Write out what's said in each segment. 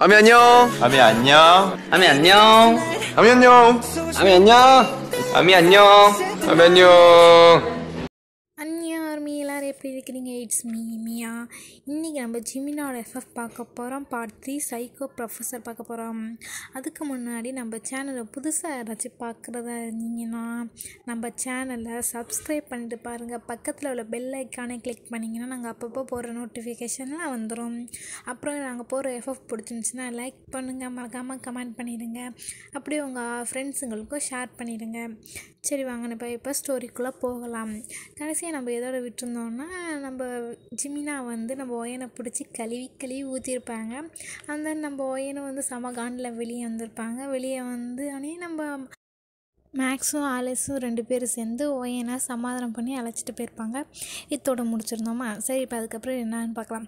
아미 안녕. 아미 안녕. 아미 안녕. 아미 안녕. 아미 안녕. 아미 안녕. 아미 안녕. அன்னியார் எல்லாரும் எப்படி இருக்கிறீங்க? இட்ஸ் மியா. இன்றைக்கி நம்ம ஜிமினோட எஃப்எஃப் பார்க்க போகிறோம். பார்ட் 3 சைக்கோ ப்ரொஃபஸர் பார்க்க போகிறோம். அதுக்கு முன்னாடி நம்ம சேனலை புதுசாக யாராச்சும் பார்க்குறதா இருந்தீங்கன்னா நம்ம சேனலை சப்ஸ்கிரைப் பண்ணிட்டு பாருங்கள். பக்கத்தில் உள்ள பெல் ஐக்கானை கிளிக் பண்ணிங்கன்னா நாங்கள் அப்பப்போ போடுற நோட்டிஃபிகேஷன்லாம் வந்துடும். அப்புறம் நாங்கள் போகிற எஃப்எஃப் பிடிச்சிருந்துச்சின்னா லைக் பண்ணுங்கள், மறக்காமல் கமெண்ட் பண்ணிடுங்க. அப்படியே உங்கள் ஃப்ரெண்ட்ஸுங்களுக்கும் ஷேர் பண்ணிடுங்க. சரி வாங்க இப்போ ஸ்டோரிக்குள்ளே போகலாம். கடைசியாக நம்ம எதோட விட்டுருந்தோம்னா, நம்ம ஜிமினா வந்து நம்ம ஒயனை பிடிச்சி கழுவி ஊற்றிருப்பாங்க. அந்த நம்ம ஒயனை வந்து செம காண்டில் வெளியே வந்திருப்பாங்க. வெளியே வந்து ஆனால் நம்ம மேக்ஸும் ஆலிஸும் 2 பேரும் சேர்ந்து ஒயனை சமாதானம் பண்ணி அழைச்சிட்டு போயிருப்பாங்க. இதோட முடிச்சிருந்தோமா? சரி, இப்போ அதுக்கப்புறம் என்னன்னு பார்க்கலாம்.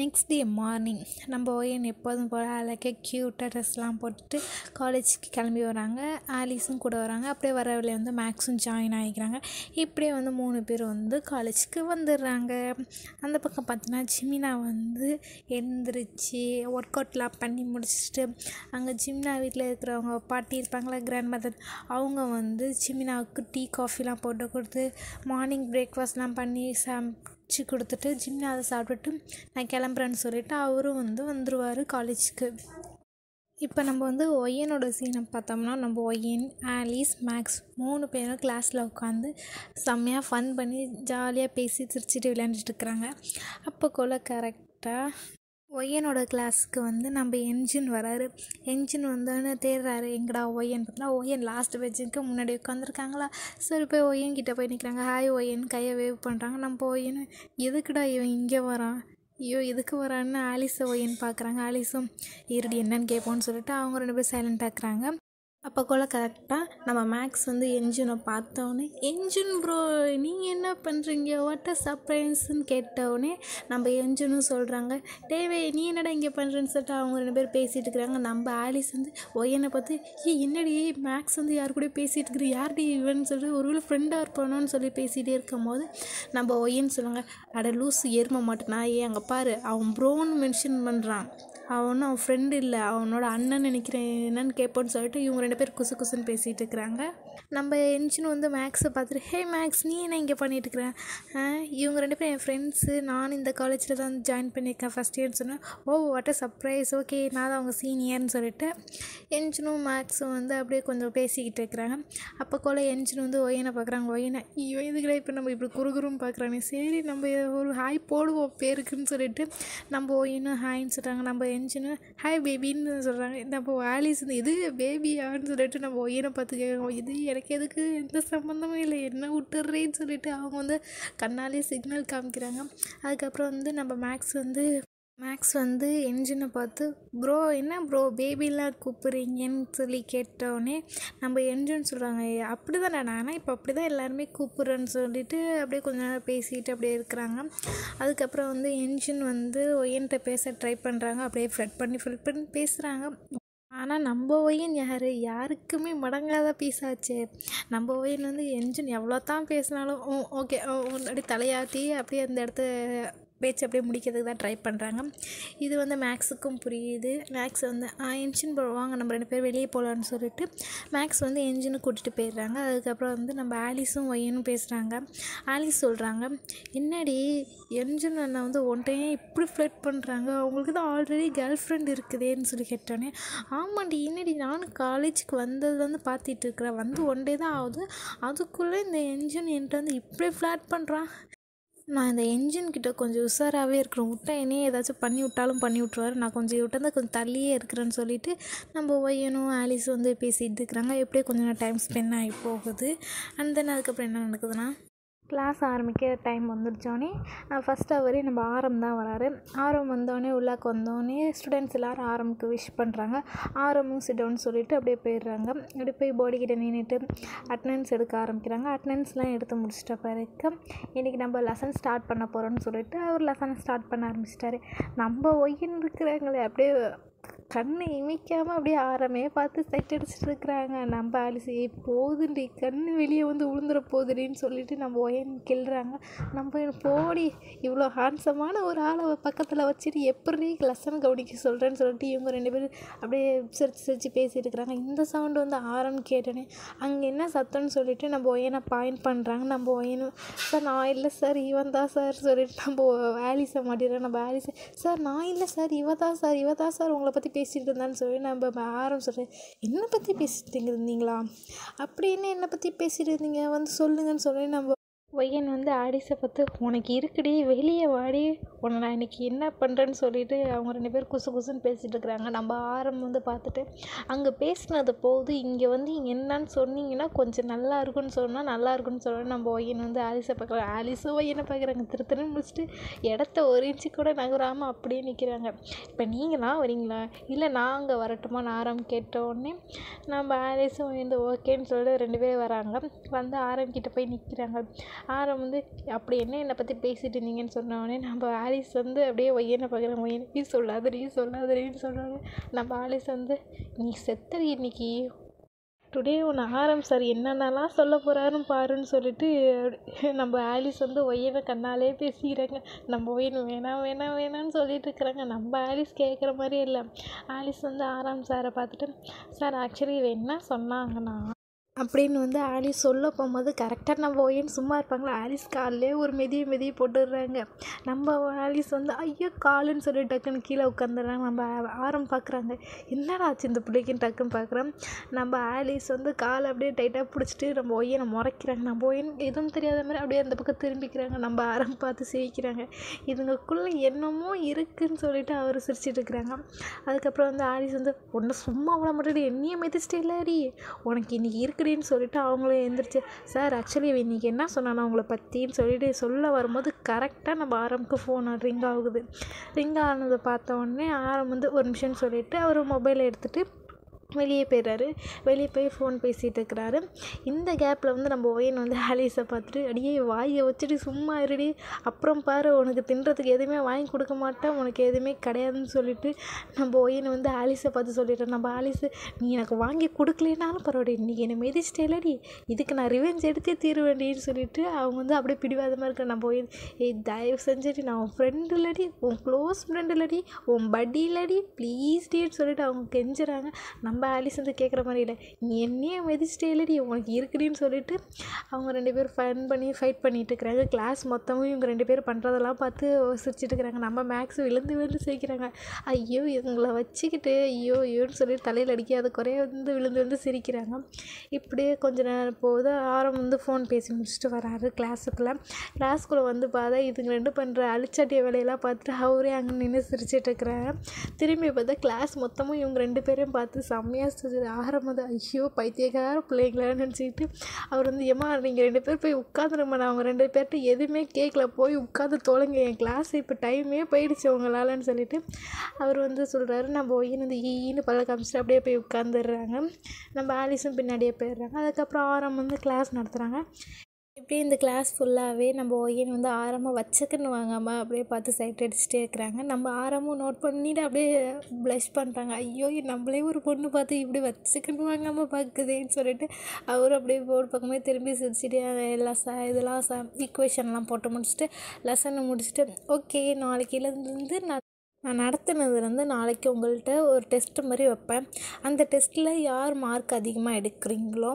நெக்ஸ்ட் டே மார்னிங் நம்ம ஒயன் எப்போதும் போல் அழகாக க்யூட்டாக ட்ரெஸ்லாம் போட்டுட்டு காலேஜுக்கு கிளம்பி வராங்க. ஆலிஸும் கூட வராங்க. அப்படியே வர வழியை வந்து மேக்ஸும் ஜாயின் ஆகிக்கிறாங்க. இப்படியே வந்து 3 பேர் வந்து காலேஜுக்கு வந்துடுறாங்க. அந்த பக்கம் பார்த்தீங்கன்னா ஜிமினா வந்து எழுந்திரிச்சு ஒர்க் அவுட்லாம் பண்ணி முடிச்சுட்டு அங்கே ஜிமினா வீட்டில் இருக்கிறவங்க பாட்டி இருப்பாங்களா, கிராண்ட் மதர், அவங்க வந்து ஜிமினாவுக்கு டீ காஃபிலாம் போட்டு கொடுத்து மார்னிங் பிரேக்ஃபாஸ்ட்லாம் பண்ணி சமைச்சு கொடுத்துட்டு ஜிமினா அதை சாப்பிட்டுட்டு நான் கிளம்புறேன்னு சொல்லிவிட்டு அவரும் வந்து வந்துடுவார் காலேஜுக்கு. இப்போ நம்ம வந்து ஒய்யனோட சீனை பார்த்தோம்னா, நம்ம ஒய்யன், ஆலிஸ், மேக்ஸ் 3 பேரும் கிளாஸில் உட்காந்து செம்மையாக ஃபன் பண்ணி ஜாலியாக பேசி சிரிச்சிட்டு விளையாண்டுட்டு இருக்கிறாங்க. அப்போக்குள்ள கரெக்டாக ஒய்யனோட கிளாஸுக்கு வந்து நம்ம என்ஜின் வராரு. என்ஜின் வந்தோன்னு தேடுறாரு, எங்கடா ஒய்யன் பார்த்தா ஒய்யன் லாஸ்ட் பெஞ்சுக்கு முன்னாடி உட்காந்துருக்காங்களா. சரி போய் ஒய்யன் கிட்டே போய் நிற்கிறாங்க. ஹாய் ஒய்யன் கையை வேவ் பண்ணுறாங்க. நம்ம ஒய்யன் எதுக்குடா இவன் இங்கே வரான், ஐயோ எதுக்கு வரான்னு ஆலிஸை ஒய்யன் பார்க்குறாங்க. ஆலிஸும் இருடி என்னன்னு கேட்போன்னு சொல்லிட்டு அவங்க 2 பேரும் சைலண்ட் ஆக்குறாங்க. அப்போக்குள்ள கரெக்டாக நம்ம மேக்ஸ் வந்து என்ஜினை பார்த்தோன்னே, என்ஜின் ப்ரோ நீங்கள் என்ன பண்ணுறீங்க, வாட் அ சர்ப்ரைஸ்ன்னு கேட்டவுடனே நம்ம என்ஜினும் சொல்கிறாங்க, டேவே நீ என்னடா இங்கே பண்ணுறேன்னு சொல்லிட்டு அவங்க 2 பேர் பேசிகிட்டு இருக்கிறாங்க. நம்ம ஆலிஸ் வந்து ஒய்யனை பார்த்து, என்னடி மேக்ஸ் வந்து யார் கூட பேசிகிட்டு இருக்கிற, யார்டி இவன்னு சொல்லிட்டு ஒருவேளை ஃப்ரெண்டாக இருப்பானோன்னு சொல்லி பேசிகிட்டே இருக்கும் போது நம்ம ஒய்யன்னு சொல்லுவாங்க, அட லூஸ் எருமை மாட்டேனா அங்கே பாரு அவன் ப்ரோன்னு மென்ஷன் பண்ணுறான், அவனும் அவன் ஃப்ரெண்டு இல்லை அவனோட அண்ணன் நினைக்கிறேன், என்னன்னு கேட்போன்னு சொல்லிட்டு இவங்க 2 பேர் குசுன்னு பேசிகிட்டு இருக்கிறாங்க. நம்ம என்ஜின் வந்து மேக்ஸை பார்த்துட்டு, ஹே மேக்ஸ் நீ என்ன இங்கே பண்ணிகிட்டு இருக்கிறேன், இவங்க 2 பேரும் என் ஃப்ரெண்ட்ஸு, நான் இந்த காலேஜில் தான் ஜாயின் பண்ணியிருக்கேன் ஃபஸ்ட் இயர்னு சொன்னேன். Oh what a surprise, okay நான் தான் அவங்க சீனியர்னு சொல்லிட்டு என்ஜினும் மேக்ஸும் வந்து அப்படியே கொஞ்சம் பேசிக்கிட்டு இருக்கிறாங்க. அப்போக்குள்ள என்ஜின் வந்து ஒய்யனை பார்க்குறாங்க. ஒய்யனை ஐயோ இதுக்கிட்ட இப்போ நம்ம இப்படி குறுகுறுன்னு பார்க்குறாங்க, சரி நம்ம ஒரு ஹாய் போடுவோம் பேருக்குன்னு சொல்லிட்டு நம்ம ஒய்யனும் ஹாய்ன்னு சொல்கிறாங்க. நம்ம என்ஜினு ஹாய் பேபின்னு சொல்கிறாங்க. நம்ம ஆலிஸ் இது பேபியான்னு சொல்லிட்டு நம்ம ஒய்யனை பார்த்து கேட்குறோம், இது எனக்கு எதுக்கு எந்த சம்மந்தமும் இல்லை என்ன விட்டுறேன்னு சொல்லிட்டு அவங்க வந்து கண்ணாலே சிக்னல் காமிக்கிறாங்க. அதுக்கப்புறம் வந்து நம்ம மேக்ஸ் வந்து என்ஜினை பார்த்து, ப்ரோ என்ன ப்ரோ பேபிலாம் கூப்பிட்றீங்கன்னு சொல்லி கேட்டோடனே நம்ம என்ஜின் சொல்கிறாங்க, அப்படி தான் நான் இப்போ அப்படி தான் எல்லாருமே கூப்பிட்றேன்னு சொல்லிட்டு அப்படியே கொஞ்ச நேரம் பேசிகிட்டு அப்படியே இருக்கிறாங்க. அதுக்கப்புறம் வந்து என்ஜின் வந்து ஒய்யன்கிட்ட பேச ட்ரை பண்ணுறாங்க. அப்படியே ஃப்ளட் பண்ணி பேசுகிறாங்க. ஆனால் நம்ம ஒய்யன் யாருக்குமே மடங்காத பீஸாச்சு. நம்ம ஒய்யன் வந்து என்ஜின் எவ்வளோ தான் பேசினாலும் ஓகே அப்படியே தலையாட்டி அப்படியே அந்த இடத்த பேச்சு அப்படியே முடிக்கிறதுக்கு தான் ட்ரை பண்ணுறாங்க. இது வந்து மேக்ஸுக்கும் புரியுது. மேக்ஸ் வந்து என்ஜின் வாங்க நம்ம 2 பேர் வெளியே போகலான்னு சொல்லிட்டு மேக்ஸ் வந்து என்ஜினை கூட்டிகிட்டு போயிடுறாங்க. அதுக்கப்புறம் வந்து நம்ம ஆலிஸும் ஒய்யனும் பேசுகிறாங்க. ஆலிஸ் சொல்கிறாங்க, என்னடி என்ஜின் அண்ணா வந்து ஒன்றையே இப்படி ஃப்ளட் பண்ணுறாங்க, அவங்களுக்கு தான் ஆல்ரெடி கேர்ள் ஃப்ரெண்ட் இருக்குதேன்னு சொல்லி கேட்டோன்னே, ஆமாண்டி என்னடி நானும் காலேஜுக்கு வந்தது வந்து பார்த்துட்டு இருக்கிறேன், வந்து 1 டே தான் ஆகுது, அதுக்குள்ளே இந்த என்ஜின் என்கிட்ட வந்து இப்படி ஃப்ளாட் பண்ணுறான், நான் இந்த என்ஜின்கிட்ட கொஞ்சம் உஷாராகவே இருக்கிறேன், விட்டா என்னையே ஏதாச்சும் பண்ணி விட்டாலும் பண்ணி விட்ருவார், நான் கொஞ்சம் விட்டு கொஞ்சம் தள்ளியே இருக்கிறேன்னு சொல்லிட்டு நம்ம ஒய்யனும் ஆலிஸும் வந்து பேசிகிட்டு இருக்கிறாங்க. எப்படியே கொஞ்சம் டைம் ஸ்பெண்ட் ஆகி போகுது. அண்ட் தென் அதுக்கப்புறம் என்ன நடக்குதுன்னா, கிளாஸ் ஆரம்பிக்க டைம் வந்துடுச்சோடனே ஃபஸ்ட் அவரே நம்ம ஆரம் தான் வராரு. ஆரம் வந்தோடனே உள்ளாக்கு வந்தோடனே ஸ்டூடெண்ட்ஸ் எல்லோரும் ஆரமுக்கு விஷ் பண்ணுறாங்க. ஆரமும் சிட்டவுன்னு சொல்லிவிட்டு அப்படியே போயிடுறாங்க. அப்படியே போய் போர்டுக்கிட்ட நின்றுட்டு அட்டனன்ஸ் எடுக்க ஆரம்பிக்கிறாங்க. அட்டனன்ஸ்லாம் எடுத்து முடிச்சிட்ட பிறகு இன்றைக்கி நம்ம லெசன் ஸ்டார்ட் பண்ண போகிறோன்னு சொல்லிட்டு அவர் லெசனை ஸ்டார்ட் பண்ண ஆரம்பிச்சிட்டாரு. நம்ம ஒய்யன் இருக்கிறாங்களே அப்படியே கண்ணை இமைக்காமல் அப்படியே ஆரமே பார்த்து சைட் அடிச்சுட்டு இருக்கிறாங்க. நம்ம ஆலிஸ் போதுண்டி கண்ணு வெளியே வந்து விழுந்துற போதுடின்னு சொல்லிட்டு நம்ம ஒயன் கிள்றாங்க. நம்ம போடி இவ்வளோ ஹான்சமான ஒரு ஆளை பக்கத்தில் வச்சுட்டு எப்படி லெசன் கவனிக்க சொல்கிறேன்னு சொல்லிட்டு இவங்க 2 பேரும் அப்படியே சிரிச்சு பேசிட்டு இருக்கிறாங்க. இந்த சவுண்டு வந்து ஆரம் கேட்டேனே அங்கே என்ன சத்தம்னு சொல்லிட்டு நம்ம ஒயனை பாயிண்ட் பண்ணுறாங்க. நம்ம ஒயனும் சார் நான் இல்லை சார் இவன் தான் சார் சொல்லிட்டு நம்ம ஆலிஸை மாட்டிடுறோம். நம்ம ஆலிஸை சார் நான் இல்லை சார் இவ தான் சார் உங்களை பற்றி பேசிகிட்டு இருந்தான்னு சொல்லி நம்ம ஆரம்பிச்சிடுறேன். என்னை பற்றி பேசிட்டு இருந்தீங்களா அப்படின்னு என்னை பற்றி பேசிட்டு இருந்தீங்க வந்து சொல்லுங்கன்னு சொல்லி நம்ம ஒய்யன் வந்து ஆடிஸை பார்த்து உனக்கு இருக்குடி வெளியே வாடி உன்னை நான் இன்றைக்கி என்ன பண்ணுறேன்னு சொல்லிட்டு அவங்க 2 பேரும் குசுன்னு பேசிகிட்டு இருக்கிறாங்க. நம்ம ஆரம் வந்து பார்த்துட்டு அங்கே பேசினது போகுது இங்கே வந்து என்னன்னு சொன்னீங்கன்னா கொஞ்சம் நல்லா இருக்குன்னு சொன்னால் நம்ம ஒய்யன் வந்து ஆலிஸை பார்க்குறாங்க. ஆலிஸும் ஒய்யனை பார்க்குறாங்க. திருத்தணும் முடிச்சுட்டு இடத்த ஒரு இன்ச்சு கூட நகராமல் அப்படியே நிற்கிறாங்க. இப்போ நீங்களாம் வரீங்களா இல்லை நாங்கள் வரட்டுமான்னு ஆரம் கேட்ட உடனே நம்ம ஆலிஸும் வந்து ஓகேன்னு சொல்லிட்டு 2 பேரும் வராங்க. வந்து ஆரம் கிட்ட போய் நிற்கிறாங்க. ஆரம் வந்து அப்படி என்னை பற்றி பேசிட்டு இருந்தீங்கன்னு சொன்னோடனே நம்ம ஆலிஸ் வந்து அப்படியே ஒய்யனை பார்க்குறாங்க. ஒய்யனை நீ சொல்லாதடின்னு சொன்னோடனே நம்ம ஆலிஸ் வந்து நீ செத்தடி இன்னைக்கு டுடே உன்னை ஆரம் சார் என்னென்னலாம் சொல்ல போகிறாருன்னு பாருன்னு சொல்லிட்டு நம்ம ஆலிஸ் வந்து ஒய்யனை கண்ணாலே பேசிக்கிறாங்க. நம்ம ஒய்யன் வேணான்னு சொல்லிட்டு இருக்கிறாங்க. நம்ம ஆலிஸ் கேட்குற மாதிரி இல்லை. ஆலிஸ் வந்து ஆரம் சாரை பார்த்துட்டு சார் ஆக்சுவலி இவ என்ன சொன்னாங்கன்னா அப்படின்னு வந்து ஆலிஸ் சொல்ல போகும்போது கரெக்டாக நம்ம ஒய்யன் சும்மா இருப்பாங்களா ஆலிஸ் காலிலே ஒரு மிதியை போட்டுடுறாங்க. நம்ம ஆலிஸ் வந்து ஐயோ காலுன்னு சொல்லி டக்குன்னு கீழே உட்காந்துடுறாங்க. நம்ம ஆரம் பார்க்குறாங்க என்னடா ஆச்சு இந்த பிள்ளைக்குன்னு டக்குன்னு பார்க்குறோம். நம்ம ஆலிஸ் வந்து காலை அப்படியே டைட்டாக பிடிச்சிட்டு நம்ம ஒய்யனை முறைக்கிறாங்க. நம்ம ஒய்யன் எதுவும் தெரியாத மாதிரி அப்படியே அந்த பக்கம் திரும்பிக்கிறாங்க. நம்ம ஆரம் பார்த்து சிரிக்கிறாங்க. இதுங்களுக்குள்ளே என்னமோ இருக்குதுன்னு சொல்லிட்டு அவர் சிரிச்சிட்டு இருக்கிறாங்க. அதுக்கப்புறம் வந்து ஆலிஸ் வந்து ஒன்று சும்மா விட மாட்டேடி என்னையே மிதிச்சிட்டே இல்லாடி உனக்கு இன்றைக்கி இருக்கு சொல்லிட்டு அவங்களும் எழுந்திரிச்சு சார் ஆக்சுவலி இன்றைக்கி என்ன சொன்னானா உங்களை பற்றின்னு சொல்லிட்டு சொல்ல வரும்போது கரெக்டாக நம்ம ஆரம்புக்கு ஃபோன் ரிங் ஆகுது. ரிங் ஆனதை பார்த்த உடனே ஆரம் வந்து ஒரு நிமிஷம்னு சொல்லிட்டு அவர் மொபைலை எடுத்துகிட்டு வெளியே போயிடுறாரு. வெளியே போய் ஃபோன் பேசிகிட்டு இருக்கிறாரு. இந்த கேப்பில் வந்து நம்ம ஒய்யன் வந்து ஆலிஸை பார்த்துட்டு அடியே வாயை வச்சுட்டு சும்மா இருடி அப்புறம் பாரு உனக்கு தின்றதுக்கு எதுவுமே வாங்கி கொடுக்க மாட்டேன் உனக்கு எதுவுமே கிடையாதுன்னு சொல்லிட்டு நம்ம ஒய்யனை வந்து ஆலிஸை பார்த்து சொல்லிடுறேன். நம்ம ஆலிஸு நீ எனக்கு வாங்கி கொடுக்கலனாலும் பரவாயில்ல இன்றைக்கி என்னை மிதிச்சிட்டேலடி இதுக்கு நான் ரிவெஞ்ச் எடுத்தே தீருவேண்டின்னு சொல்லிட்டு அவங்க வந்து அப்படியே பிடிவாதமாக இருக்கிற நம்ம ஒய்யன் தயவு செஞ்சுட்டு நான் உன் ஃப்ரெண்டு இல்லடி உன் க்ளோஸ் ஃப்ரெண்டு இல்லடி உன் பட்டி இல்லடி ப்ளீஸ் டீன்னு சொல்லிட்டு அவங்க கெஞ்சுறாங்க. நம்ம ஆலிஸ் வந்து கேட்குற மாதிரி இல்லை நீ என்னையே மிதிச்சிட்டே இல்லடி உனக்கு இருக்குடின்னு சொல்லிட்டு அவங்க 2 பேரும் ஃபைட் பண்ணிட்டு இருக்கிறாங்க. கிளாஸ் மொத்தமும் இவங்க 2 பேரும் பண்ணுறதெல்லாம் பார்த்து சிரிச்சிட்டு இருக்கிறாங்க. நம்ம மேக்ஸ் விழுந்து சிரிக்கிறாங்க. ஐயோ இவங்களை வச்சுக்கிட்டு ஐயோன்னு சொல்லிட்டு தலையில் அடிக்காத குறைய வந்து விழுந்து சிரிக்கிறாங்க. இப்படியே கொஞ்ச நேரம் போகுது. ஆரம் வந்து ஃபோன் பேசி முடிச்சுட்டு வராரு கிளாஸ்க்குள்ளே வந்து பார்த்தா இதுங்க 2 பண்ணுற அழிச்சாட்டிய வேலையெல்லாம் பார்த்துட்டு அவரே அங்கே நின்று சிரிச்சிட்டு இருக்கிறாங்க. திரும்பி பார்த்தா கிளாஸ் மொத்தமும் இவங்க 2 பேரையும் பார்த்து ஆரம்பது ஐயோ பைத்தியக்கார பிள்ளைங்களான்னு நினச்சிக்கிட்டு அவர் வந்து ஏமா நீங்கள் 2 பேர் போய் உட்காந்துருமா நான் அவங்க 2 பேர்கிட்ட எதுவுமே கேட்கல போய் உட்காந்து தொலைங்க என் கிளாஸ் இப்போ டைமே போயிடுச்சு உங்களாலன்னு சொல்லிட்டு அவர் வந்து சொல்கிறாரு. நம்ம ஒய்யன் வந்து ஈன்னு பல்ல காமிச்சிட்டு அப்படியே போய் உட்காந்துடுறாங்க. நம்ம ஆலிஸும் பின்னாடியே போயிடுறாங்க. அதுக்கப்புறம் ஆரம் வந்து கிளாஸ் நடத்துகிறாங்க. இப்படியே இந்த கிளாஸ் ஃபுல்லாகவே நம்ம ஒய்யன் வந்து ஆரமாக வச்சுக்குன்னு வாங்காமல் அப்படியே பார்த்து சைட் அடிச்சுட்டே இருக்கிறாங்க. நம்ம ஆரமும் நோட் பண்ணிவிட்டு அப்படியே ப்ளஷ் பண்ணுறாங்க. ஐயோ நம்மளே ஒரு பொண்ணு பார்த்து இப்படி வச்சுக்குன்னு வாங்காமல் பார்க்குதேன்னு சொல்லிட்டு அவரும் அப்படியே போர்டு பக்கமே திரும்பி சிரிச்சுட்டு எல்லாம் இதெல்லாம் ஈக்குவேஷன்லாம் போட்டு முடிச்சுட்டு லெசனை முடிச்சுட்டு ஓகே நாளைக்கிலேருந்து நான் நடத்துனதுலேருந்து நாளைக்கு உங்கள்கிட்ட ஒரு டெஸ்ட்டு மாதிரி வைப்பேன். அந்த டெஸ்ட்டில் யார் மார்க் அதிகமாக எடுக்கிறீங்களோ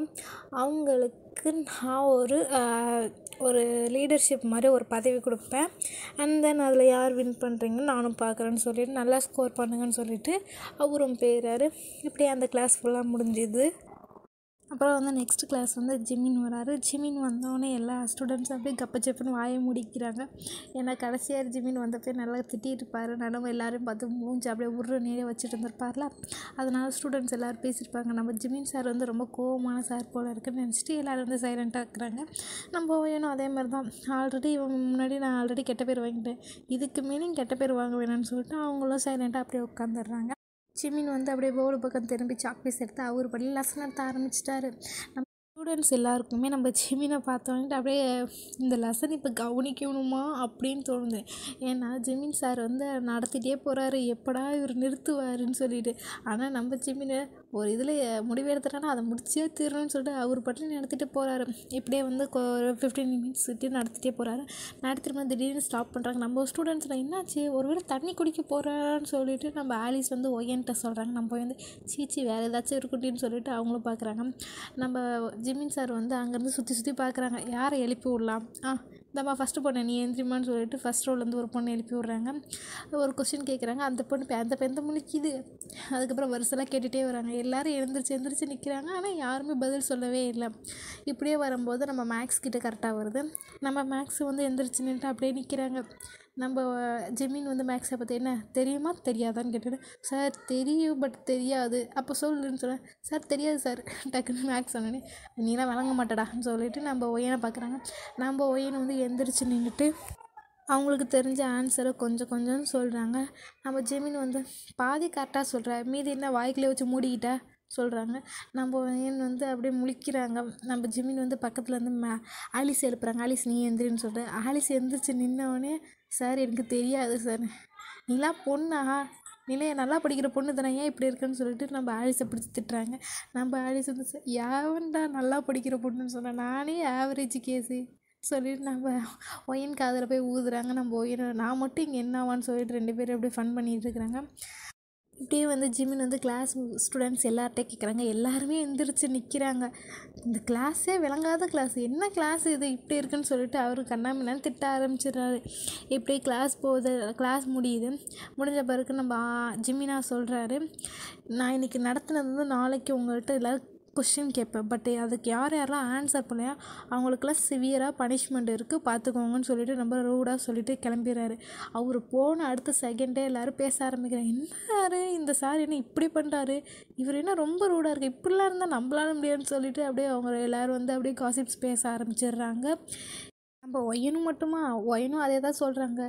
அவங்களுக்கு நான் ஒரு லீடர்ஷிப் மாதிரி ஒரு பதவி கொடுப்பேன். அண்ட் தென் அதில் யார் வின் பண்ணுறீங்கன்னு நானும் பார்க்குறேன்னு சொல்லிட்டு நல்லா ஸ்கோர் பண்ணுங்கன்னு சொல்லிட்டு அவரும் போயிறாரு. இப்படியே அந்த கிளாஸ் ஃபுல்லாக முடிஞ்சுது. அப்புறம் வந்து நெக்ஸ்ட் கிளாஸ் வந்து ஜிமின் வராரு. ஜிமின் வந்தோடனே எல்லா ஸ்டூடெண்ட்ஸும் அப்படியே கப்பச்சப்புன்னு வாயை முடிக்கிறாங்க. ஏன்னா கடைசியாக ஜிமின் வந்தப்போ நல்லா திட்டிருப்பார். நடுவு எல்லோரும் பார்த்து மூஞ்சி அப்படியே உருற நேரே வச்சுட்டு இருந்திருப்பார்ல. அதனால் ஸ்டூடெண்ட்ஸ் எல்லோரும் பேசியிருப்பாங்க. நம்ம ஜிமின் சார் வந்து ரொம்ப கோவமான சார் போல் இருக்குன்னு நினச்சிட்டு எல்லோரும் வந்து சைலண்ட்டாக இருக்கிறாங்க. நம்ம வேணும் அதே மாதிரி தான் முன்னாடி நான் ஆல்ரெடி கெட்ட பேர் வாங்கிட்டேன் இதுக்கு மேலேயும் கெட்ட பேர் வாங்க வேணாம்னு சொல்லிட்டு அவங்களும் சைலண்ட்டாக அப்படியே உட்காந்துடுறாங்க. ஜிமின் வந்து அப்படியே போர்டு பக்கம் திரும்பி சாக்பீஸ் எடுத்து அவர் படி லெசன் நடத்த ஆரம்பிச்சிட்டாரு. நம்ம ஸ்டூடெண்ட்ஸ் எல்லாருக்குமே நம்ம ஜெமினை பார்த்தோன்ட்டு அப்படியே இந்த லெசன் இப்போ கவனிக்கணுமா அப்படின்னு தோணுது. ஏன்னா ஜெமின் சார் வந்து நடத்திட்டே போகிறாரு, எப்படா இவர் நிறுத்துவாருன்னு சொல்லிட்டு. ஆனால் நம்ம ஜெமினை ஒரு இதில் முடிவு எடுத்துட்டானா அதை முடிச்சே தீரணும்னு சொல்லிட்டு அவர் பற்றி நடத்திட்டு போகிறாரு. இப்படியே வந்து ஒரு 15 மினிட்ஸ் விட்டு நடத்திட்டே போகிறாரு. நடத்திட்டு திடீர்னு ஸ்டாப் பண்ணுறாங்க. நம்ம ஸ்டூடெண்ட்ஸில் என்னாச்சு, ஒருவேளை தண்ணி குடிக்க போகிறான்னு சொல்லிட்டு நம்ம ஆலிஸ் வந்து ஒய்யன்ட்ட சொல்கிறாங்க. நம்ம வந்து சீச்சி வேறு ஏதாச்சும் இருக்குட்டின்னு சொல்லிட்டு அவங்களும் பார்க்குறாங்க. நம்ம ஜிமின் சார் வந்து அங்கேருந்து சுற்றி பார்க்குறாங்க, யாரை எழுப்பி விடலாம். இந்தம்மா ஃபஸ்ட்டு பொண்ணு நீ எந்திரிமான்னு சொல்லிட்டு ஃபஸ்ட் ரோலேருந்து ஒரு பொண்ணு எழுப்பி விட்றாங்க. ஒரு கொஸ்டின் கேட்குறாங்க. அந்த பொண்ணு அந்த பெந்த முழிக்குது. அதுக்கப்புறம் வருஷெல்லாம் கேட்டுகிட்டே வராங்க. எல்லோரும் எழுந்திரிச்சு நிற்கிறாங்க. ஆனால் யாருமே பதில் சொல்லவே இல்லை. இப்படியே வரும்போது நம்ம மேக்ஸ் கிட்டே கரெக்டாக வருது. நம்ம மேக்ஸ் வந்து எந்திரிச்சு நின்றுட்டு அப்படியே நிற்கிறாங்க. நம்ம ஜெமின் வந்து மேக்ஸை பற்றி என்ன தெரியுமா தெரியாதான்னு கேட்டுட்டு, சார் தெரியும் பட் தெரியாது. அப்போ சொல்லுன்னு சொன்னேன். சார் தெரியாது சார். டக்குன்னு மேக்ஸ் சொன்னோன்னே நீலாம் வழங்க மாட்டடான்னு சொல்லிட்டு நம்ம ஒய்யனை பார்க்குறாங்க. நம்ம ஒய்யனை வந்து எந்திரிச்சு நின்றுட்டு அவங்களுக்கு தெரிஞ்ச ஆன்சரை கொஞ்சம் சொல்கிறாங்க. நம்ம ஜெமின் வந்து பாதி கரெக்டாக சொல்கிறா, மீதி என்ன வாய்க்குள்ளே வச்சு மூடிக்கிட்டா சொல்கிறாங்க. நம்ம வந்து அப்படியே முழிக்கிறாங்க. நம்ம ஜிமின் வந்து பக்கத்தில் வந்து ஆலிஸ் எழுப்புறாங்க. ஆலிஸ் நீ எந்திரின்னு சொல்லிட்டு ஆலிஸ் எந்திரிச்சு நின்னோடனே, சார் எனக்கு தெரியாது சார், நீலாம் பொண்ணா, நீலே நல்லா படிக்கிற பொண்ணு தானே, ஏன் இப்படி இருக்குன்னு சொல்லிட்டு நம்ம ஆலிஸை பிடிச்சி திட்டுறாங்க. நம்ம ஆலிஸ் வந்து யாவன்டா நல்லா படிக்கிற பொண்ணுன்னு சொன்னேன், நானே ஆவரேஜ் கேஸு சொல்லிட்டு நம்ம ஒயின் காதில் போய் ஊதுறாங்க. நம்ம ஒயின் நான் மட்டும் இங்கே என்னவான்னு சொல்லிட்டு 2 பேரும் அப்படியே ஃபன் பண்ணிகிட்டு இருக்கிறாங்க. இப்படியே வந்து ஜிமின் வந்து கிளாஸ் ஸ்டூடெண்ட்ஸ் எல்லார்ட்டையும் கேட்குறாங்க. எல்லாருமே எந்திரிச்சு நிற்கிறாங்க. இந்த கிளாஸே விளங்காத கிளாஸ், என்ன கிளாஸ் இது இப்படி இருக்குன்னு சொல்லிட்டு அவர் கண்ணாமின்னு திட்ட ஆரம்பிச்சிடுறாரு. இப்படி கிளாஸ் முடியுது. முடிஞ்ச பிறகு நம்ம ஜிமினா சொல்கிறாரு, நான் இன்றைக்கி நடத்துனது வந்து நாளைக்கு உங்கள்கிட்ட எல்லோரும் கொஸ்டின் கேட்பேன், பட் அதுக்கு யாரெல்லாம் ஆன்சர் பண்ணலையா அவங்களுக்கெல்லாம் சிவியராக பனிஷ்மெண்ட் இருக்குது பார்த்துக்கோங்கன்னு சொல்லிட்டு ரொம்ப ரூடாக சொல்லிட்டு கிளம்பிடுறாரு. அவர் போன அடுத்த செகண்டே எல்லோரும் பேச ஆரம்பிக்கிறாங்க. என்ன இந்த சார் என்ன இப்படி பண்ணுறாரு, இவர் என்ன ரொம்ப ரூடாக இருக்குது, இப்படிலாம் இருந்தால் நம்மளால முடியாதுன்னு சொல்லிட்டு அப்படியே அவங்க எல்லோரும் வந்து அப்படியே காசிப்ஸ் பேச ஆரம்பிச்சிடுறாங்க. நம்ம ஒய்யனும் ஒய்யனும் அதே தான் சொல்கிறாங்க.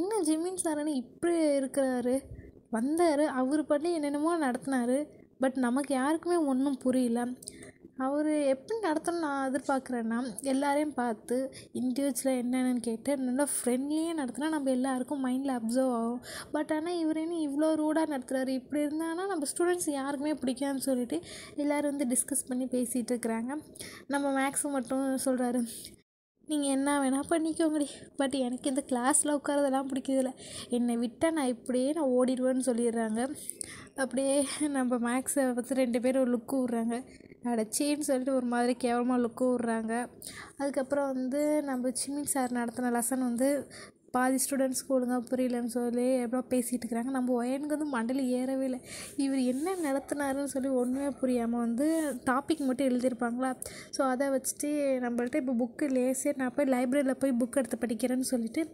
என்ன ஜிமின் சார்னு இப்படி இருக்கிறாரு, வந்தார் அவர் பண்ணி என்னென்னமோ நடத்தினார், பட் நமக்கு யாருக்குமே ஒன்றும் புரியல. அவர் எப்படி நடத்தணும்னு நான் எதிர்பார்க்குறேன்னா, எல்லாரையும் பார்த்து இண்டிவிஜுவலாக என்னென்னு கேட்டு நல்லா ஃப்ரெண்ட்லியாக நடத்தினா நம்ம எல்லாருக்கும் மைண்டில் அப்சர்வ் ஆகும். பட் ஆனால் இவர் என்ன இவ்வளோ ரூடாக நடத்துகிறாரு, இப்படி இருந்தானா நம்ம ஸ்டூடெண்ட்ஸ் யாருக்குமே பிடிக்காதுன்னு சொல்லிட்டு எல்லோரும் வந்து டிஸ்கஸ் பண்ணி பேசிகிட்டு இருக்கிறாங்க. நம்ம மேக்ஸும் மட்டும் சொல்கிறாரு, நீங்கள் என்ன வேணால் பண்ணிக்கோங்கடி, பட் எனக்கு இந்த கிளாஸில் உட்காரதெல்லாம் பிடிக்கிறதில்ல, என்னை விட்டால் நான் ஓடிடுவேன்னு சொல்லிடுறாங்க. அப்படியே நம்ம மேக்ஸை பார்த்து 2 பேரும் ஒரு லுக்கு விட்றாங்க. அடச்சேன்னு சொல்லிட்டு ஒரு மாதிரி கேவலமாக லுக்கு விட்றாங்க. அதுக்கப்புறம் வந்து நம்ம ஜிமின் சார் நடத்தின லெசன் வந்து பாதி ஸ்டூடெண்ட்ஸ்க்கு ஒழுங்காக புரியலன்னு சொல்லி எப்படியோ பேசிகிட்டு இருக்கிறாங்க. நம்ம ஒயனுக்கு வந்து மண்டையில் ஏறவே இல்லை. இவர் என்ன நடத்தினாருன்னு சொல்லி ஒன்றுமே புரியாமல் வந்து டாபிக் மட்டும் எழுதியிருப்பாங்களா. ஸோ அதை வச்சுட்டு நம்மள்ட்ட இப்போ புக்கு லேசே நான் போய் லைப்ரரியில் போய் புக் எடுத்து படிக்கிறேன்னு சொல்லிட்டு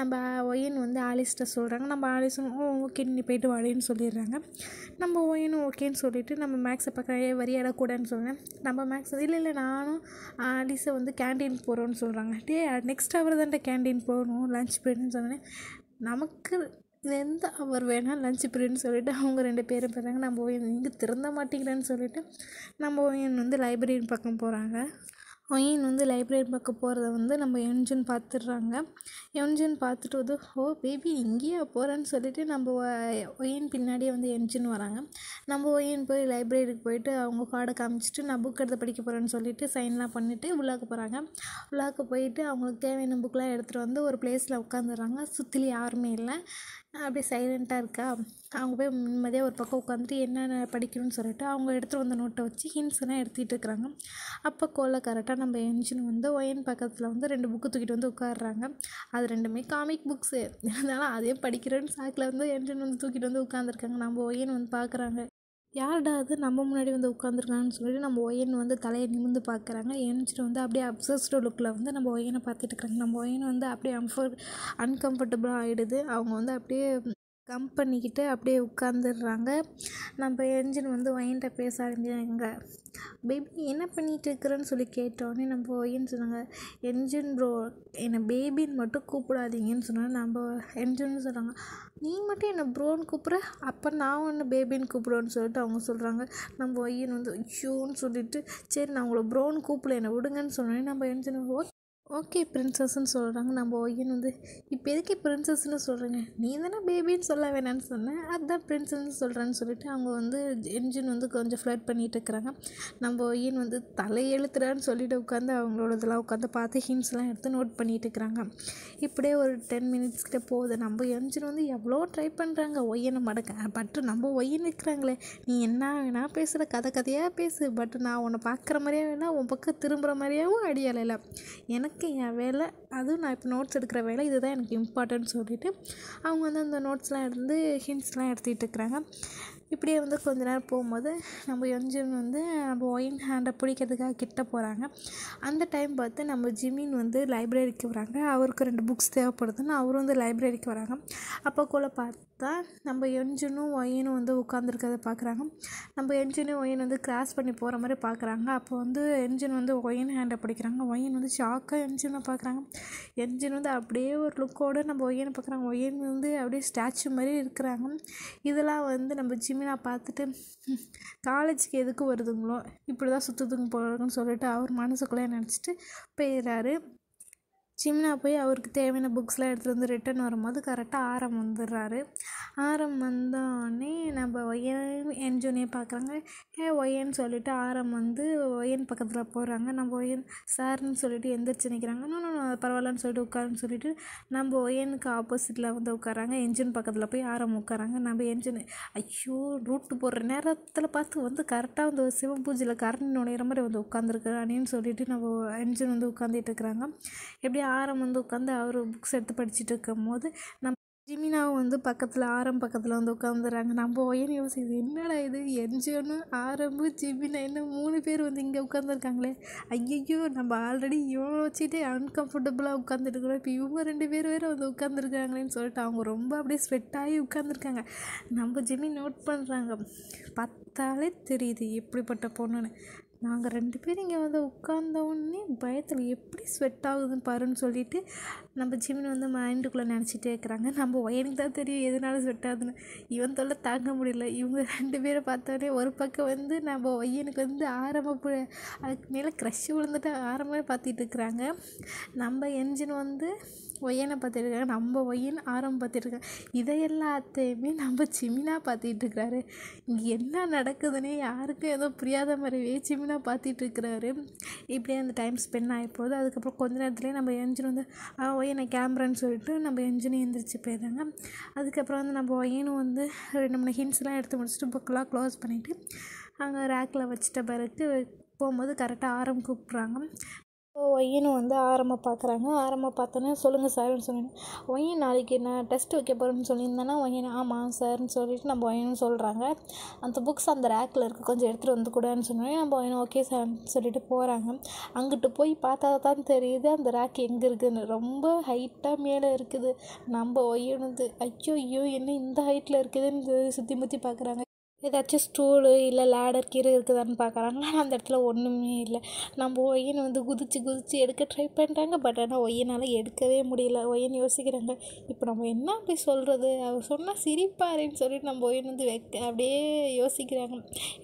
நம்ம ஒயன் வந்து ஆலிஸ்ட்டை சொல்கிறாங்க. நம்ம ஆலிஸும் ஓகே நீ போய்ட்டு வாடின்னு சொல்லிடுறாங்க. நம்ம ஒயனும் ஓகேன்னு சொல்லிவிட்டு நம்ம மேக்ஸை பக்கம் வரியாடக்கூடாதுன்னு சொல்கிறேன். நம்ம மேக்ஸ் இல்லை நானும் ஆலிஸை வந்து கேண்டீன் போகிறோன்னு சொல்கிறாங்க. நெக்ஸ்ட் ஹவர் தான்ட்ட கேண்டீன் போகணும், லன்ச் பீரியட்னு சொன்னேன். நமக்கு எந்த அவர் வேணால் லன்ச் பீரியட்னு சொல்லிவிட்டு அவங்க 2 பேரும் போகிறாங்க. நம்ம இங்கே திறந்த மாட்டேங்கிறேன்னு சொல்லிவிட்டு நம்ம வந்து லைப்ரரி பக்கம் போகிறாங்க. ஒயின் வந்து லைப்ரரி பக்கம் போகிறத வந்து நம்ம என்ஜின் பார்த்துடுறாங்க. என்ஜின் பார்த்துட்டு வந்து பேபி இங்கேயே போகிறேன்னு சொல்லிட்டு நம்ம ஒயின் பின்னாடியே வந்து என்ஜின் வராங்க. நம்ம ஒயின் போய் லைப்ரரிக்கு போயிட்டு அவங்க கார்டை காமிச்சிட்டு நான் புக் எடுத்து படிக்க போகிறேன்னு சொல்லிட்டு சைன்லாம் பண்ணிவிட்டு உள்ளாக்க போகிறாங்க. உள்ளாக்க போயிட்டு அவங்களுக்கு தேவையான புக்கெலாம் எடுத்துகிட்டு வந்து ஒரு பிளேஸில் உட்காந்துடுறாங்க. சுற்றிலி யாருமே இல்லை, அப்படியே சைலண்ட்டாக இருக்கா. அவங்க போய் நிம்மதியாக ஒரு பக்கம் உட்காந்துட்டு என்னென்ன படிக்கணும்னு சொல்லிட்டு அவங்க எடுத்துகிட்டு வந்த நோட்டை வச்சு ஹிண்ட்ஸ்லாம் எடுத்துகிட்டு இருக்கிறாங்க. அப்போ கரெக்டாக நம்ம என்ஜின் வந்து ஒயின் பக்கத்தில் வந்து 2 புக்கு தூக்கிட்டு வந்து உட்காடுறாங்க. அது 2மே காமிக் புக்ஸு, இருந்தாலும் அதே படிக்கிறேன்னு சாக்கில் வந்து என்ஜின் வந்து தூக்கிட்டு வந்து உட்காந்துருக்காங்க. நம்ம ஒயின் வந்து பார்க்குறாங்க, யார்டா அது நம்ம முன்னாடி வந்து உட்காந்துருக்காங்கன்னு சொல்லிட்டு நம்ம ஒயன் வந்து தலையை நிமிர்ந்து பார்க்குறாங்க. என்ஜின் வந்து அப்படியே அப்சஸ்டு லுக்கில் வந்து நம்ம ஒயனை பார்த்துட்டு இருக்கிறாங்க. நம்ம ஒயன் வந்து அப்படியே அன்கம்ஃபர்டபுளாக ஆகிடுது. அவங்க வந்து அப்படியே கம்ப் பண்ணிக்கிட்டு அப்படியே உட்காந்துடுறாங்க. நம்ம என்ஜின் வந்து ஒயின்ட்ட பேச ஆரம்பிச்சாங்க. பேபி என்ன பண்ணிகிட்டு இருக்கிறேன்னு சொல்லி கேட்டோடனே நம்ம ஒயின் சொன்னாங்க, என்ஜின் ப்ரோ என்னை பேபின்னு மட்டும் கூப்பிடாதீங்கன்னு சொன்னால் நம்ம என்ஜின்னு சொல்கிறாங்க, நீ மட்டும் என்னை ப்ரோன்னு கூப்பிட்ற, அப்போ நான் ஒன்று பேபின்னு கூப்பிடுவேன்னு சொல்லிட்டு அவங்க சொல்கிறாங்க. நம்ம ஒயின் வந்து ஐயோன்னு சொல்லிட்டு சரி நான் உங்களை ப்ரோன்னு கூப்பிடல என்னை விடுங்கன்னு சொன்னோடனே நம்ம என்ஜின் ஓகே பிரின்சஸ்ன்னு சொல்கிறாங்க. நம்ம ஒய்யன் வந்து இப்போ எதுக்கு பிரின்சஸ்ன்னு சொல்கிறீங்க, நீ தானே பேபின்னு சொல்ல வேணான்னு சொன்னேன், அதுதான் பிரின்சஸ்ன்னு சொல்கிறேன்னு சொல்லிட்டு அவங்க வந்து என்ஜின் வந்து கொஞ்சம் ஃப்ளர்ட் பண்ணிகிட்டு இருக்கிறாங்க. நம்ம ஒய்யன் வந்து தலையெழுத்துறான்னு சொல்லிட்டு உட்காந்து அவங்களோட இதெல்லாம் உட்காந்து பார்த்து ஹிண்ட்ஸ்லாம் எடுத்து நோட் பண்ணிகிட்டு இருக்கிறாங்க. இப்படியே ஒரு 10 minutes கிட்ட போகுது. நம்ம என்ஜின் வந்து எவ்வளோ ட்ரை பண்ணுறாங்க ஒய்யனை மடக்க, பட் நம்ம ஒய்யன் இருக்கிறாங்களே, நீ என்ன வேணா பேசுகிற கதையாக பேசு, பட் நான் உன்னை பார்க்குற மாதிரியே வேணா உன் பக்கம் திரும்புகிற மாதிரியாவும் அடியால எனக்கு என் வேலை, அதுவும் நான் இப்போ நோட்ஸ் எடுக்கிற வேலை, இதுதான் எனக்கு இம்பார்ட்டன்ட் சொல்லிவிட்டு அவங்க வந்து அந்த நோட்ஸ்லாம் எடுத்து ஹிண்ட்ஸ்லாம் எடுத்துகிட்டு இருக்கிறாங்க. இப்படியே வந்து கொஞ்ச நேரம் போகும்போது நம்ம என்ஜின் வந்து நம்ம ஒயின் ஹேண்டை பிடிக்கிறதுக்காக கிட்ட போகிறாங்க. அந்த டைம் பார்த்து நம்ம ஜிமின் வந்து லைப்ரரிக்கு வராங்க. அவருக்கு 2 புக்ஸ் தேவைப்படுதுன்னு அவரும் வந்து லைப்ரரிக்கு வராங்க. அப்போ கூட பார்த்தா நம்ம என்ஜினும் ஒயினும் வந்து உட்காந்துருக்கிறத பார்க்குறாங்க. நம்ம என்ஜினும் ஒயின் வந்து கிராஸ் பண்ணி போகிற மாதிரி பார்க்குறாங்க. அப்போ வந்து என்ஜின் வந்து ஒயின் ஹேண்டை பிடிக்கிறாங்க. ஒயின் வந்து ஷாக்காக என்ஜினை பார்க்குறாங்க. என்ஜின் வந்து அப்படியே ஒரு லுக்கோடு நம்ம ஒயினை பார்க்குறாங்க. ஒயின் வந்து அப்படியே ஸ்டாச்சு மாதிரி இருக்கிறாங்க. இதெல்லாம் வந்து நம்ம ஜிமினா பார்த்துட்டு காலேஜுக்கு எதுக்கு வருதுங்களோ, இப்படி தான் சுற்றுதுங்க போகிறதுன்னு சொல்லிட்டு அவர் மனசுக்குள்ளே நினச்சிட்டு போயிடுறாரு. ஜிமினா போய் அவருக்கு தேவையான புக்ஸ்லாம் எடுத்துகிட்டு வந்து ரிட்டன் வரும்போது கரெக்டாக ஆரம் வந்துடுறாரு. ஆரம் வந்தோடனே நம்ம ஒய்யன் என்ஜினே பார்க்குறாங்க. ஒய்யன்னு சொல்லிட்டு ஆரம் வந்து ஒய்யன் பக்கத்தில் போகிறாங்க. நம்ம ஒய்யன் சார்ன்னு சொல்லிட்டு எந்திரிச்சு நிற்கிறாங்க. இன்னும் பரவாயில்லன்னு சொல்லிட்டு உட்காருன்னு சொல்லிட்டு நம்ம ஒய்யனுக்கு ஆப்போசிட்டில் வந்து உட்காராங்க. என்ஜின் பக்கத்தில் போய் ஆரம் உட்காராங்க. நம்ம என்ஜின் ஐயோ ரூட்டு போடுற நேரத்தில் பார்த்து வந்து கரெக்டாக வந்து சிவபூஜையில் கரண்ட் நுழையிற மாதிரி வந்து உட்காந்துருக்கானேன்னு சொல்லிட்டு நம்ம என்ஜின் வந்து உட்காந்துட்டு இருக்கிறாங்க. எப்படி ஆரம் வந்து உட்காந்து அவர் புக்ஸ் எடுத்து படிச்சுட்டு இருக்கும் போது நம்ம ஜிமினாவும் வந்து ஆரம் பக்கத்தில் வந்து உட்காந்துறாங்க. நம்ம ஒய்யன் யோசிக்குது, என்னடா இது என்ஜின்னு ஆரம்பு ஜிமினா என்ன 3 பேர் வந்து இங்கே உட்காந்துருக்காங்களே, ஐயையோ நம்ம ஆல்ரெடி இவனை வச்சுட்டு அன்கம்ஃபர்டபுளாக உட்காந்துட்டு இருக்கிறோம், இப்போ இவங்க 2 பேர் வேறு வந்து உட்காந்துருக்காங்களேன்னு சொல்லிட்டு அவங்க ரொம்ப அப்படியே ஸ்வெட்டாகி உட்காந்துருக்காங்க. நம்ம ஜிமி நோட் பண்ணுறாங்க, பார்த்தாலே தெரியுது எப்படிப்பட்ட பொண்ணுன்னு. நாங்கள் 2 பேரும் இங்கே வந்து உட்கார்ந்தோடனே பயத்தில் எப்படி ஸ்வெட் ஆகுதுன்னு பாருன்னு சொல்லிட்டு நம்ம ஜிமின் வந்து மைண்டுக்குள்ளே நினச்சிட்டே இருக்கிறாங்க. நம்ம ஒயனுக்கு தான் தெரியும் எதனால ஸ்வெட் ஆகுதுன்னு. இவன் தொல்லை தாங்க முடியல. இவங்க 2 பேரை பார்த்தோன்னே ஒரு பக்கம் வந்து நம்ம ஒய்யனுக்கு வந்து அதுக்கு மேலே க்ரஷ் விழுந்துட்டு ஆரம்பமே பார்த்துட்டு இருக்கிறாங்க. நம்ம என்ஜின் வந்து ஒய்யனை பார்த்துட்ருக்காங்க. நம்ம ஒய்யன் ஆரம் பார்த்துட்ருக்காங்க. இதை எல்லாத்தையுமே நம்ம ஜிமினா பார்த்துட்டு இருக்கிறாரு. இங்கே என்ன நடக்குதுன்னே யாருக்கும் ஏதோ புரியாத மாதிரியே ஜிமினா பார்த்துட்டு இருக்கிறாரு. இப்படியே அந்த டைம் ஸ்பெண்ட் ஆகி போகுது. அதுக்கப்புறம் கொஞ்ச நேரத்துலேயே நம்ம என்ஜின் வந்து ஒய்யனை கேமரான்னு சொல்லிட்டு நம்ம என்ஜினும் எழுந்திரிச்சு போயிடுறாங்க. அதுக்கப்புறம் வந்து நம்ம ஒய்யனும் வந்து 2-3 ஹிண்ட்ஸ்லாம் எடுத்து முடிச்சுட்டு புக்கெலாம் க்ளோஸ் பண்ணிவிட்டு அங்கே ரேக்கில் வச்சுட்ட பிறகு போகும்போது கரெக்டாக ஆரம் கூப்பிட்றாங்க. ஒய்யனும் வந்து ஆரம்ப பார்க்குறாங்க. ஆரம்ப பார்த்தோன்னே சொல்லுங்கள் சார்ன்னு சொன்னேன். ஒய்யன் நாளைக்கு நான் டெஸ்ட் வைக்க போகிறேன்னு சொல்லியிருந்தேன்னா ஒய்யன் ஆமாம் சார்ன்னு சொல்லிட்டு நம்ம ஒய்யனும் சொல்கிறாங்க. அந்த புக்ஸ் அந்த ரேக்கில் இருக்குது, கொஞ்சம் எடுத்துகிட்டு வந்து கூடாதுன்னு சொன்னோன்னே நம்ம ஒய்யனும் ஓகே சார்ன்னு சொல்லிட்டு போகிறாங்க. அங்கிட்டு போய் பார்த்தா தான் தெரியுது அந்த ரேக் எங்கே இருக்குதுன்னு. ரொம்ப ஹைட்டாக மேலே இருக்குது. நம்ம ஒய்யன் வந்து ஐயோ என்ன இந்த ஹைட்டில் இருக்குதுன்னு சுற்றி முற்றி பார்க்குறாங்க. ஏதாச்சும் ஸ்டூலு இல்லை லேடர் கீரை இருக்குதான்னு பார்க்குறாங்களா, அந்த இடத்துல ஒன்றுமே இல்லை. நம்ம ஒய்யனை வந்து குதித்து எடுக்க ட்ரை பண்ணுறாங்க. பட் ஆனால் ஒய்யனால் எடுக்கவே முடியல. ஒய்யன் யோசிக்கிறாங்க, இப்போ நம்ம என்ன அப்படி சொல்கிறது, அவர் சொன்னால் சிரிப்பாருன்னு சொல்லிட்டு நம்ம ஒய்யன் வந்து அப்படியே யோசிக்கிறாங்க.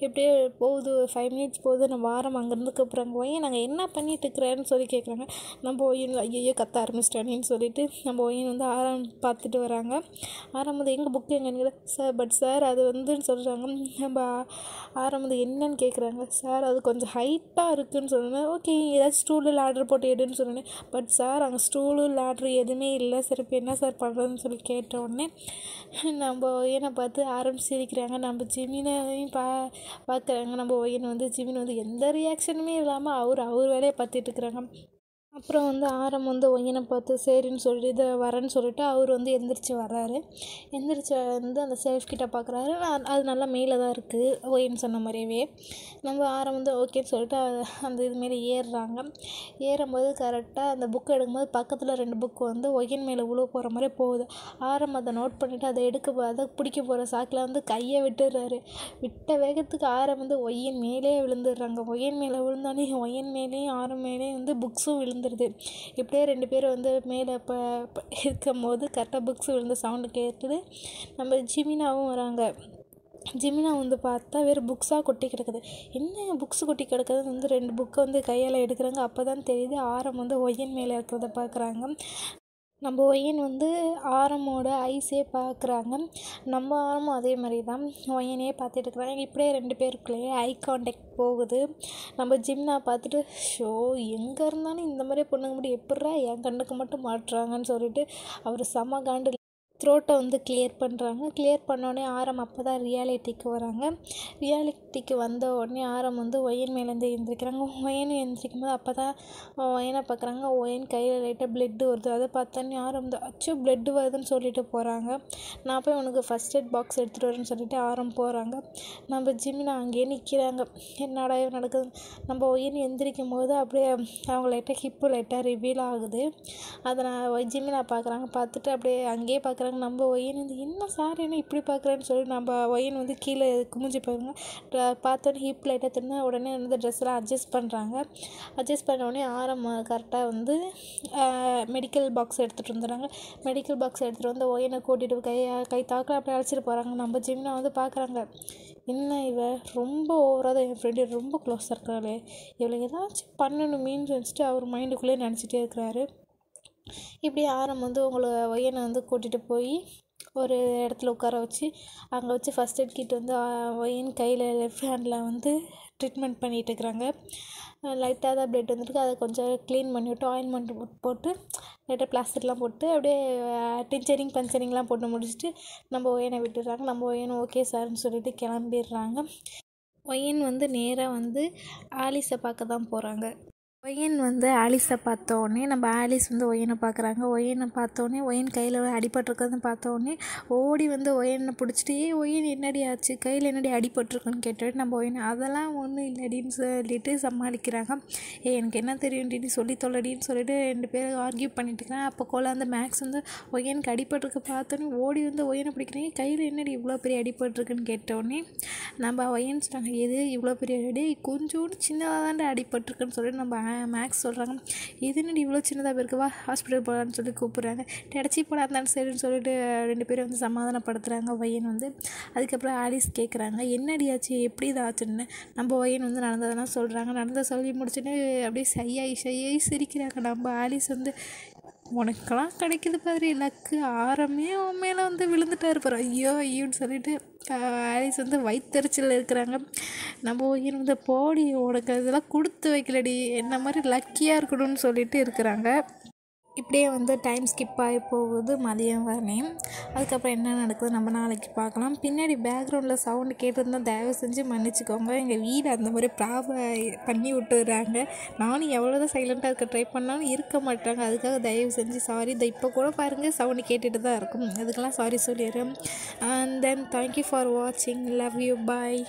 எப்படியே போகுது 5 minutes போகுது. நம்ம ஆரம் அங்கேருந்து கூப்பிட்றாங்க. ஒய்யன் நாங்கள் என்ன பண்ணிட்டு இருக்கிறேன்னு சொல்லி கேட்குறாங்க. நம்ம ஒய்யன் ஐயோ கத்த ஆரம்பிச்சிட்டானேன்னு சொல்லிட்டு நம்ம ஒய்யன் வந்து ஆரம் பார்த்துட்டு வராங்க. ஆரம் வந்து எங்கள் புக்கு எங்கன்னு சார் அது வந்துன்னு சொல்கிறாங்க. நம்ம ஆரம்பது என்னன்னு கேட்குறாங்க. சார் அது கொஞ்சம் ஹைட்டாக இருக்குதுன்னு சொன்னேன். ஓகே ஏதாச்சும் ஸ்டூலு லேட்ரு போட்டு எடுன்னு சொன்னேன். பட் சார் அங்கே ஸ்டூலு லேட்ரு எதுவுமே இல்லை. சரி இப்போ என்ன சார் பண்ணுறதுன்னு சொல்லி கேட்ட உடனே நம்ம ஒய்யனை பார்த்து ஆரம்பிச்சிருக்கிறாங்க. நம்ம ஜிமினையும் பார்க்குறாங்க. நம்ம ஒய்யனை வந்து ஜிமின் வந்து எந்த ரியாக்ஷனுமே இல்லாமல் அவர் வேலையை பார்த்துட்டு இருக்கிறாங்க. அப்புறம் வந்து ஆரம் வந்து ஒய்யனை பார்த்து சரின்னு சொல்லி இதை வரேன்னு சொல்லிட்டு அவர் வந்து எந்திரிச்சு வர்றாரு. எந்திரிச்சு வந்து அந்த செல்ஃப் கிட்ட பார்க்குறாரு. அது நல்லா மேலே தான் இருக்குது ஒய்யன் சொன்ன மாதிரியே. நம்ம ஆரம் வந்து ஓகேன்னு சொல்லிட்டு அந்த இது மேலே ஏறுறாங்க. ஏறும்போது கரெக்டாக அந்த புக்கை எடுக்கும்போது பக்கத்தில் 2 புக்கு வந்து ஒய்யன் மேலே உழுவ போகிற மாதிரி போகுது. ஆரம் அதை நோட் பண்ணிவிட்டு அதை பிடிக்க போகிற சாக்கில் வந்து கையை விட்டுடுறாரு. விட்ட வேகத்துக்கு ஆரம் வந்து ஒய்யன் மேலே விழுந்துடுறாங்க. ஒய்யன் மேலே விழுந்தானே ஒய்யன் மேலேயும் ஆரம் மேலேயும் வந்து புக்ஸும் விழுந்துருது. இப்படியே 2 பேரும் வந்து மேலே இருக்கும் போது கரெக்டாக புக்ஸ் விழுந்த சவுண்டு கேட்டுது. நம்ம ஜிமினாவும் வராங்க. ஜிமினா வந்து பார்த்தா வேறு புக்ஸாக கொட்டி கிடக்குது. என்ன புக்ஸ் கொட்டி கிடக்குதுன்னு வந்து 2 புக்கை வந்து கையால் எடுக்கிறாங்க. அப்போ தான் தெரியுது ஆரம் வந்து ஒய்யன் மேலே இருக்கிறத பார்க்குறாங்க. நம்ம ஒய்யன் வந்து ஆரமோட ஐஸே பார்க்குறாங்க. நம்ம ஆரமும் அதே மாதிரி தான் ஒய்யனையே பார்த்துட்டு இருக்கிறாங்க. இப்படியே 2 பேருக்குள்ளேயே ஐ கான்டாக்ட் போகுது. நம்ம ஜிம்னா பார்த்துட்டு எங்கே இருந்தாலும் இந்த மாதிரியே பொண்ணுங்க முடியும் எப்பட்றா என் கண்ணுக்கு மட்டும் மாட்டுறாங்கன்னு சொல்லிட்டு அவர் செம காண்டு த்ரோட்டை வந்து கிளியர் பண்ணுறாங்க. கிளியர் பண்ணோடனே ஆரம் அப்போ தான் ரியாலிட்டிக்கு வராங்க. ரியாலிட்டிக்கு வந்த உடனே ஆரம் வந்து ஒய்யன் மேலேருந்து எழுந்திரிக்கிறாங்க. ஒய்யனும் எழுந்திரிக்கும் போது அப்போ தான் ஒய்யனை பார்க்குறாங்க. ஒய்யன் கையில் லைட்டாக பிளட்டு வருது. அதை பார்த்தோன்னே ஆரம் வந்து அச்சோ பிளட்டு வருதுன்னு சொல்லிட்டு போகிறாங்க. நான் போய் உனக்கு ஃபஸ்ட் எய்ட் பாக்ஸ் எடுத்துகிட்டு வரேன்னு சொல்லிட்டு ஆரம் போகிறாங்க. நம்ம ஜிமினா அங்கேயே நிற்கிறாங்க. என்னடா நடக்குது. நம்ம ஒய்யன் எழுந்திரிக்கும் போது அப்படியே அவங்க லைட்டாக ஹிப்பு லைட்டாக ரிவீல் ஆகுது. அதை நான் ஜிமினா பார்க்குறாங்க. பார்த்துட்டு அப்படியே அங்கேயே பார்க்குறாங்க. நம்ம ஒய்யன் வந்து என்ன சார் என்ன இப்படி பார்க்குறேன்னு சொல்லி நம்ம ஒய்யன் வந்து கீழே குமிஞ்சு போயிருங்க. பார்த்தோன்னே ஹிப் லைட்டாக தின்னா உடனே வந்து ட்ரெஸ்லாம் அட்ஜஸ்ட் பண்ணுறாங்க. அட்ஜஸ்ட் பண்ண உடனே ஆரம் கரெக்டாக வந்து மெடிக்கல் பாக்ஸ் எடுத்துகிட்டு வந்துடுறாங்க. மெடிக்கல் பாக்ஸ் எடுத்துகிட்டு வந்து ஒய்யனை கூட்டிகிட்டு கை தாக்கில் அப்படியே அழைச்சிட்டு போகிறாங்க. நம்ம ஜிமினா வந்து பார்க்குறாங்க. என்ன ரொம்ப ஓவராக தான் என் ஃப்ரெண்டு ரொம்ப க்ளோஸாக இருக்கிறாளே இவளை ஏதாச்சும் பண்ணணுமேன்னு நினச்சிட்டு அவர் மைண்டுக்குள்ளே நினச்சிட்டே இருக்கிறாரு. இப்படி ஆரம் வந்து ஒய்யனை வந்து கூட்டிகிட்டு போய் ஒரு இடத்துல உட்கார வச்சு அங்கே வச்சு ஃபஸ்ட் எய்ட் கிட் வந்து ஒய்யன் கையில் லெஃப்ட் ஹேண்டில் வந்து ட்ரீட்மெண்ட் பண்ணிகிட்டு இருக்கிறாங்க. லைட்டாக தான் பிளட் வந்துருக்கு. அதை கொஞ்சம் க்ளீன் பண்ணிவிட்டு ஆயின்மெண்ட் போட்டு லைட்டாக பிளாஸ்டிக்லாம் போட்டு அப்படியே டிஞ்சரிங் பஞ்சரிங்லாம் போட்டு முடிச்சுட்டு நம்ம ஒய்யனை விட்டுடுறாங்க. நம்ம ஒய்யனை ஓகே சார்ன்னு சொல்லிட்டு கிளம்பிடுறாங்க. ஒய்யன் வந்து நேராக வந்து ஆலிஸை பார்க்க தான் போகிறாங்க. ஒய்யன் வந்து ஆலிஸை பார்த்தோன்னே நம்ம ஆலிஸ் வந்து ஒய்யனை பார்க்குறாங்க. ஒய்யனை பார்த்தோன்னே ஒய்யன் கையில் அடிபட்டிருக்கிறதுன்னு பார்த்தோன்னே ஓடி வந்து ஒய்யனை பிடிச்சிட்டு ஒய்யன் என்னடி ஆச்சு கையில் என்னடி அடிபட்டிருக்குன்னு கேட்டுட்டு நம்ம ஒய்யனை அதெல்லாம் ஒன்றும் இல்லடின்னு சொல்லிட்டு சமாளிக்கிறாங்க. எனக்கு என்ன தெரியும்டி சொல்லி தொல்லடின்னு சொல்லிட்டு 2 பேரும் ஆர்கியூ பண்ணிட்டு இருக்கிறேன். அப்போ அந்த மேக்ஸ் வந்து ஒய்யனுக்கு அடிபட்டிருக்கு பார்த்தோன்னே ஓடி வந்து ஒய்யனை பிடிக்கிறேன். கையில் என்னடி இவ்வளோ பெரிய அடிபட்டிருக்குன்னு கேட்டோடனே நம்ம ஒய்யன் சொன்னாங்க எது இவ்வளோ பெரிய அடி கொஞ்சோண்டு சின்னதாக தான் அடிபட்டிருக்குன்னு சொல்லிட்டு நம்ம மேக்ஸ் சொல்கிறாங்க. இது என்னடி இவ்வளோ சின்னதாக போயிருக்கு வா ஹாஸ்பிட்டல் போகலான்னு சொல்லி கூப்பிட்றாங்க. டெடச்சி போடா இருந்தாலும் சரின்னு சொல்லிட்டு 2 பேரும் வந்து சமாதானப்படுத்துகிறாங்க. ஒய்யன் வந்து அதுக்கப்புறம் ஆலிஸ் கேட்குறாங்க என்னடி ஆச்சு எப்படி இதாச்சுன்னு. நம்ம ஒய்யன் வந்து நடந்ததெல்லாம் சொல்கிறாங்க. நடந்த சொல்லி முடிச்சுட்டு அப்படியே சையாகி சிரிக்கிறாங்க. நம்ம ஆலிஸ் வந்து உனக்கெல்லாம் கிடைக்கிது பாரு லக்கு ஆரமே உன் மேலே வந்து விழுந்துட்டாரு பாரு ஐயோன்னு சொல்லிட்டு ஆலிஸ் வந்து வயிற்றெரிச்சலில் இருக்கிறாங்க. நம்ம ஒய்யன் வந்து போடி உனக்கு அதெல்லாம் கொடுத்து வைக்கலடி என்ன மாதிரி லக்கியாக இருக்கணும்னு சொல்லிட்டு இருக்கிறாங்க. இப்படியே வந்து டைம் ஸ்கிப் ஆகி போகுது மதியம் வரேன். அதுக்கப்புறம் என்ன நடக்குது நம்ம நாளைக்கு பார்க்கலாம். பின்னாடி பேக்ரவுண்டில் சவுண்டு கேட்டுருந்தால் தயவு செஞ்சு மன்னிச்சிக்கோங்க. எங்கள் வீடு அந்த மாதிரி பண்ணி விட்டுறாங்க. நானும் எவ்வளோ தான் சைலண்ட்டாக இருக்க ட்ரை பண்ணாலும் இருக்க மாட்டாங்க. அதுக்காக தயவு செஞ்சு சாரி. இப்போ கூட பாருங்கள் சவுண்டு கேட்டுட்டு தான் இருக்கும். அதுக்கெல்லாம் சாரி சொல்லிடுறேன். அண்ட் தென் தேங்க்யூ ஃபார் வாட்சிங். Love you. பாய்.